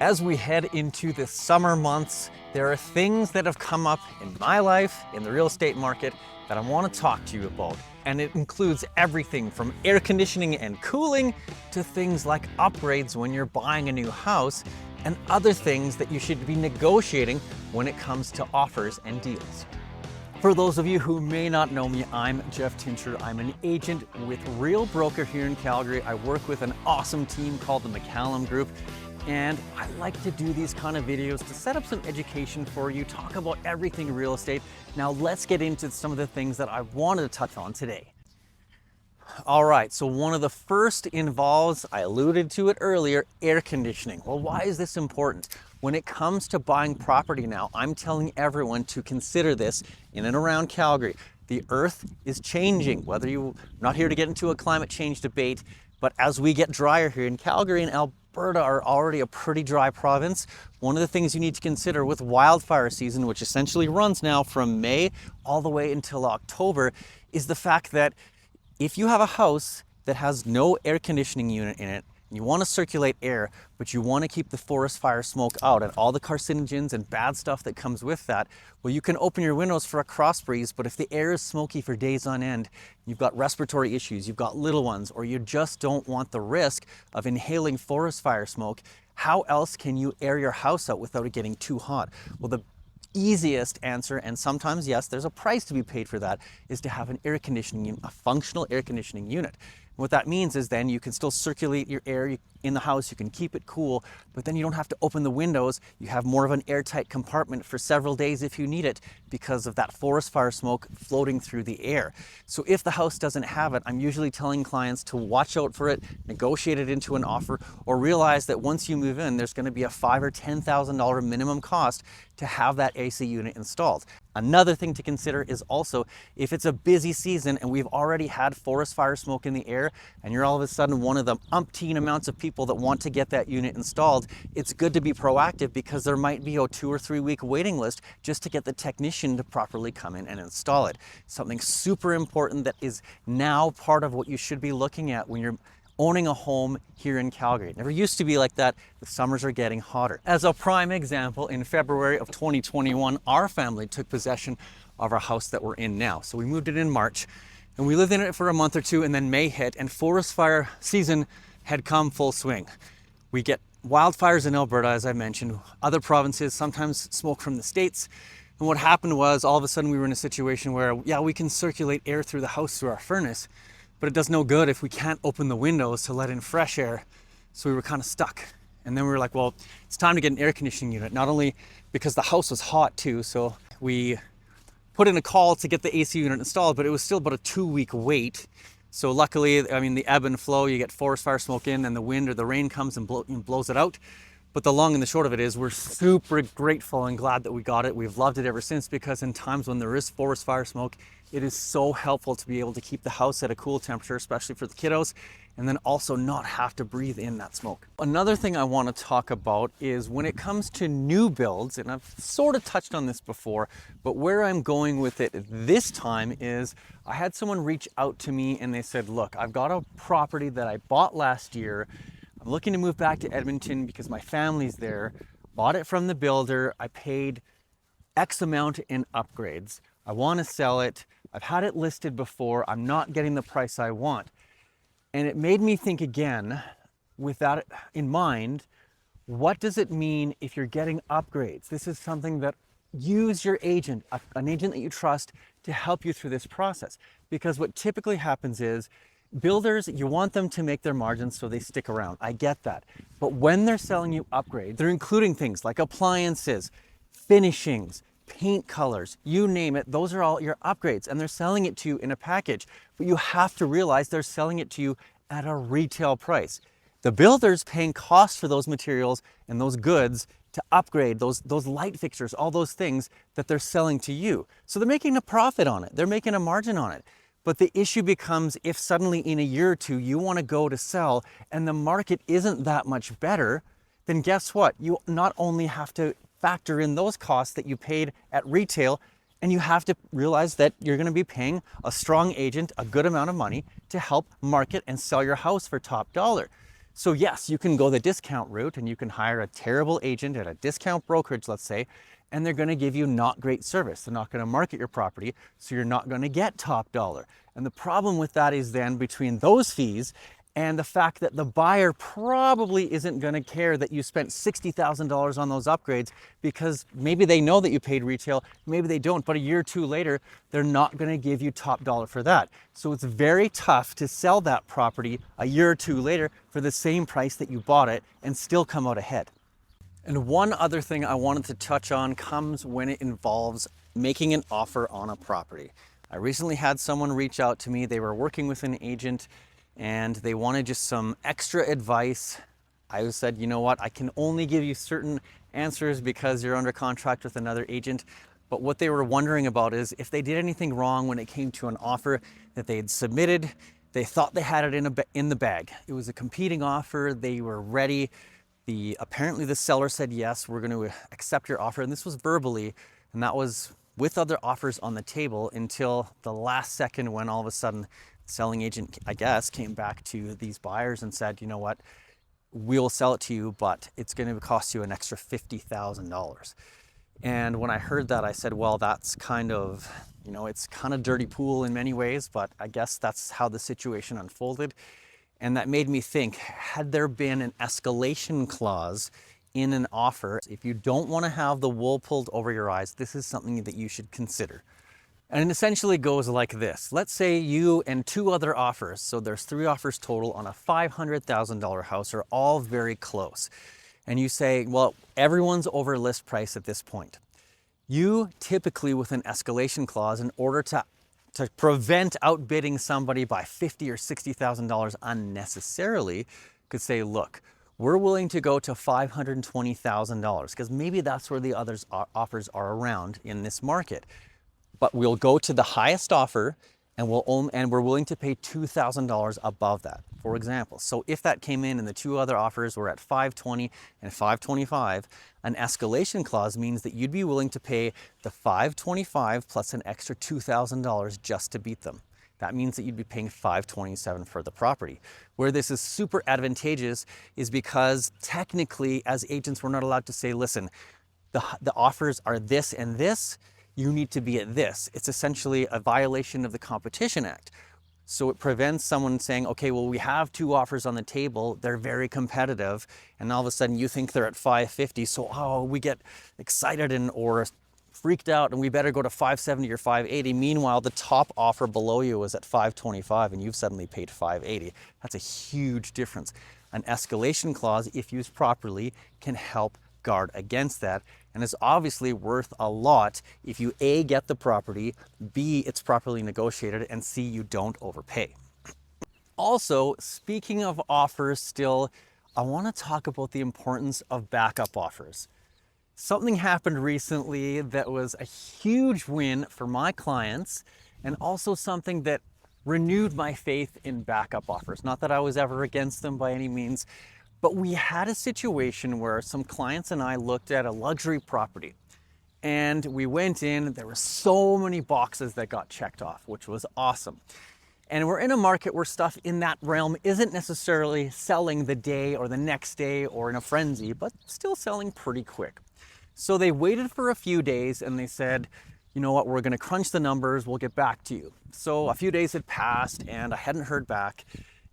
As we head into the summer months, there are things that have come up in my life, in the real estate market, that I want to talk to you about. And it includes everything from air conditioning and cooling to things like upgrades when you're buying a new house and other things that you should be negotiating when it comes to offers and deals. For those of you who may not know me, I'm realjtincher. I'm an agent with Real Broker here in Calgary. I work with an awesome team called the McCallum Group. And I like to do these kind of videos to set up some education for you, talk about everything real estate. Now let's get into some of the things that I wanted to touch on today. All right, so one of the first involves, I alluded to it earlier, air conditioning. Well, why is this important? When it comes to buying property now, I'm telling everyone to consider this in and around Calgary. The earth is changing, whether you're not here to get into a climate change debate, but as we get drier here in Calgary and Alberta are already a pretty dry province, one of the things you need to consider with wildfire season, which essentially runs now from May all the way until October, is the fact that if you have a house that has no air conditioning unit in it, you want to circulate air, but you want to keep the forest fire smoke out and all the carcinogens and bad stuff that comes with that, well, you can open your windows for a cross breeze, but if the air is smoky for days on end, you've got respiratory issues, you've got little ones, or you just don't want the risk of inhaling forest fire smoke, how else can you air your house out without it getting too hot? Well, the easiest answer, and sometimes, yes, there's a price to be paid for that, is to have an air conditioning unit, a functional air conditioning unit. What that means is then you can still circulate your air in the house, you can keep it cool, but then you don't have to open the windows. You have more of an airtight compartment for several days if you need it because of that forest fire smoke floating through the air. So if the house doesn't have it, I'm usually telling clients to watch out for it, negotiate it into an offer, or realize that once you move in, there's going to be a $5,000 or $10,000 minimum cost to have that AC unit installed. Another thing to consider is also if it's a busy season and we've already had forest fire smoke in the air and you're all of a sudden one of the umpteen amounts of people that want to get that unit installed, it's good to be proactive because there might be a 2 or 3 week waiting list just to get the technician to properly come in and install it. Something super important that is now part of what you should be looking at when you're owning a home here in Calgary. It never used to be like that. The summers are getting hotter. As a prime example, in February of 2021, our family took possession of our house that we're in now. So we moved it in March and we lived in it for a month or two, and then May hit and forest fire season had come full swing. We get wildfires in Alberta, as I mentioned, other provinces, sometimes smoke from the States. And what happened was all of a sudden we were in a situation where, yeah, we can circulate air through the house through our furnace, but it does no good if we can't open the windows to let in fresh air. So we were kind of stuck. And then we were like, well, it's time to get an air conditioning unit. Not only because the house was hot too, so we put in a call to get the AC unit installed, but it was still about a 2-week wait. So luckily, I mean, the ebb and flow, you get forest fire smoke in, and the wind or the rain comes and blows it out. But the long and the short of it is we're super grateful and glad that we got it. We've loved it ever since, because in times when there is forest fire smoke, it is so helpful to be able to keep the house at a cool temperature, especially for the kiddos, and then also not have to breathe in that smoke. Another thing I want to talk about is when it comes to new builds, and I've sort of touched on this before, but where I'm going with it this time is I had someone reach out to me and they said, look, I've got a property that I bought last year. I'm looking to move back to Edmonton because my family's there. Bought it from the builder. I paid X amount in upgrades. I want to sell it. I've had it listed before. I'm not getting the price I want. And it made me think again, with that in mind, what does it mean if you're getting upgrades? This is something that use your agent, an agent that you trust, to help you through this process. Because what typically happens is builders, you want them to make their margins so they stick around. I get that. But when they're selling you upgrades, they're including things like appliances, finishings, paint colors, you name it, those are all your upgrades, and they're selling it to you in a package. But you have to realize they're selling it to you at a retail price. The builder's paying costs for those materials and those goods to upgrade those light fixtures, all those things that they're selling to you. So they're making a profit on it. They're making a margin on it. But the issue becomes if suddenly in a year or two you want to go to sell and the market isn't that much better, then guess what? You not only have to factor in those costs that you paid at retail, and you have to realize that you're going to be paying a strong agent a good amount of money to help market and sell your house for top dollar. So yes, you can go the discount route and you can hire a terrible agent at a discount brokerage, let's say, and they're going to give you not great service. They're not going to market your property, so you're not going to get top dollar. And the problem with that is then between those fees and the fact that the buyer probably isn't going to care that you spent $60,000 on those upgrades, because maybe they know that you paid retail, maybe they don't, but a year or two later, they're not going to give you top dollar for that. So it's very tough to sell that property a year or two later for the same price that you bought it and still come out ahead. And one other thing I wanted to touch on comes when it involves making an offer on a property. I recently had someone reach out to me. They were working with an agent and they wanted just some extra advice. I said, you know what, I can only give you certain answers because you're under contract with another agent. But what they were wondering about is if they did anything wrong when it came to an offer that they had submitted. They thought they had it in the bag. It was a competing offer. They were ready. Apparently the seller said, yes, we're going to accept your offer. And this was verbally, and that was with other offers on the table until the last second when all of a sudden selling agent, I guess, came back to these buyers and said, you know what, we'll sell it to you, but it's going to cost you an extra $50,000. And when I heard that, I said, well, that's kind of, it's kind of dirty pool in many ways, but I guess that's how the situation unfolded. And that made me think, had there been an escalation clause in an offer, if you don't want to have the wool pulled over your eyes, this is something that you should consider. And it essentially goes like this. Let's say you and two other offers, so there's 3 offers total on a $500,000 house, are all very close. And you say, well, everyone's over list price at this point. You typically, with an escalation clause, in order to prevent outbidding somebody by $50,000 or $60,000 unnecessarily, could say, look, we're willing to go to $520,000 because maybe that's where the others offers are around in this market. But we'll go to the highest offer and we're willing to pay $2,000 above that, for example. So if that came in and the 2 other offers were at $520,000 and $525,000, an escalation clause means that you'd be willing to pay the $525,000 plus an extra $2,000 just to beat them. That means that you'd be paying $527,000 for the property. Where this is super advantageous is because technically as agents, we're not allowed to say, listen, the offers are this and this, you need to be at this. It's essentially a violation of the Competition Act. So it prevents someone saying, okay, well, we have 2 offers on the table, they're very competitive, and all of a sudden you think they're at $550, so we get excited or freaked out and we better go to $570 or $580. Meanwhile, the top offer below you is at $525 and you've suddenly paid $580. That's a huge difference. An escalation clause, if used properly, can help guard against that, and is obviously worth a lot if you A, get the property, B, it's properly negotiated, and C, you don't overpay. Also, speaking of offers still, I want to talk about the importance of backup offers. Something happened recently that was a huge win for my clients, and also something that renewed my faith in backup offers. Not that I was ever against them by any means, but we had a situation where some clients and I looked at a luxury property and we went in, there were so many boxes that got checked off, which was awesome. And we're in a market where stuff in that realm isn't necessarily selling the day or the next day or in a frenzy, but still selling pretty quick. So they waited for a few days and they said, you know what, we're gonna crunch the numbers, we'll get back to you. So a few days had passed and I hadn't heard back.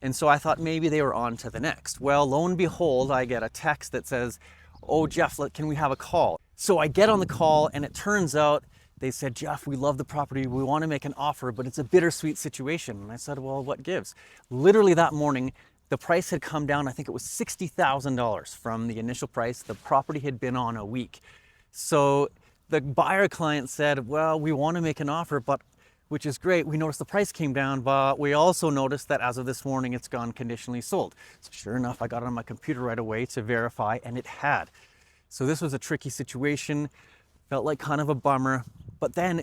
And so I thought maybe they were on to the next. Well, lo and behold, I get a text that says, oh, Jeff, can we have a call? So I get on the call and it turns out they said, Jeff, we love the property. We want to make an offer, but it's a bittersweet situation. And I said, well, what gives? Literally that morning, the price had come down. I think it was $60,000 from the initial price. The property had been on a week. So the buyer client said, well, we want to make an offer, which is great. We noticed the price came down, but we also noticed that as of this morning, it's gone conditionally sold. So sure enough, I got it on my computer right away to verify, and it had. So this was a tricky situation, felt like kind of a bummer. But then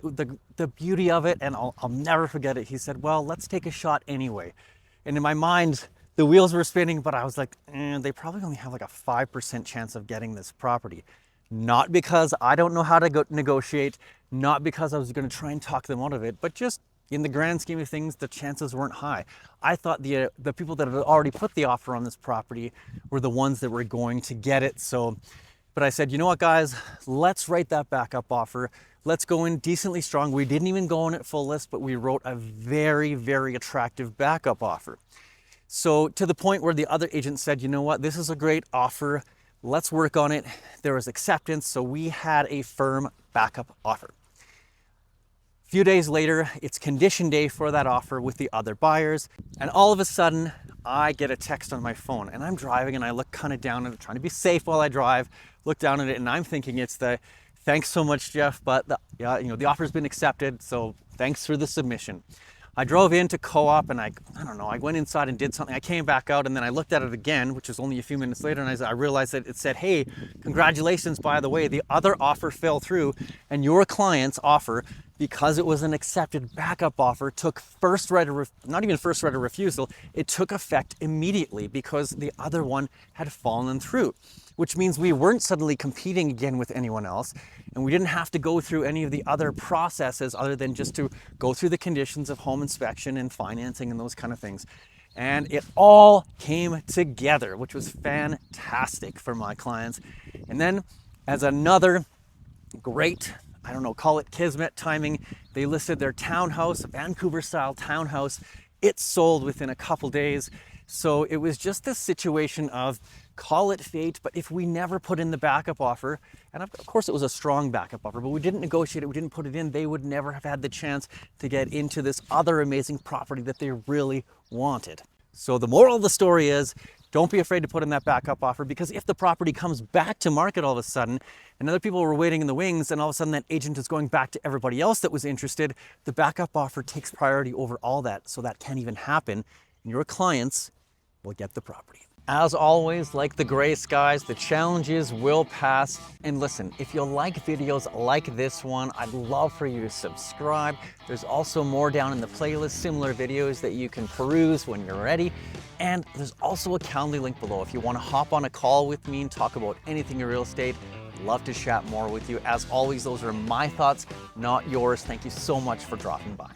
the beauty of it, and I'll never forget it, he said, well, let's take a shot anyway. And in my mind, the wheels were spinning, but I was like, they probably only have like a 5% chance of getting this property. Not because I don't know how to negotiate, not because I was going to try and talk them out of it, but just in the grand scheme of things, the chances weren't high. I thought the people that had already put the offer on this property were the ones that were going to get it. But I said, you know what, guys, let's write that backup offer. Let's go in decently strong. We didn't even go in at full list, but we wrote a very, very attractive backup offer. So to the point where the other agent said, you know what, this is a great offer. Let's work on it. There was acceptance, so we had a firm backup offer. A few days later, it's condition day for that offer with the other buyers, and all of a sudden, I get a text on my phone, and I'm driving, and I look kind of down at it, trying to be safe while I drive, look down at it, and I'm thinking it's the, thanks so much, Jeff, but the offer's been accepted, so thanks for the submission. I drove into Co-op and I don't know, I went inside and did something. I came back out and then I looked at it again, which was only a few minutes later, and I realized that it said, hey, congratulations, by the way, the other offer fell through and your client's offer, because it was an accepted backup offer, took not even first right of refusal, it took effect immediately because the other one had fallen through, which means we weren't suddenly competing again with anyone else, and we didn't have to go through any of the other processes other than just to go through the conditions of home inspection and financing and those kind of things. And it all came together, which was fantastic for my clients. And then as another great, I don't know, call it kismet timing, they listed their townhouse, a Vancouver style townhouse. It sold within a couple days. So it was just this situation of, call it fate, but if we never put in the backup offer, and of course it was a strong backup offer, but we didn't negotiate it, we didn't put it in, they would never have had the chance to get into this other amazing property that they really wanted. So the moral of the story is, don't be afraid to put in that backup offer, because if the property comes back to market all of a sudden, and other people were waiting in the wings, and all of a sudden that agent is going back to everybody else that was interested, the backup offer takes priority over all that, so that can't even happen, and your clients will get the property. As always, like the gray skies, the challenges will pass. And listen, if you like videos like this one, I'd love for you to subscribe. There's also more down in the playlist, similar videos that you can peruse when you're ready. And there's also a Calendly link below if you want to hop on a call with me and talk about anything in real estate. I'd love to chat more with you. As always, those are my thoughts, not yours. Thank you so much for dropping by.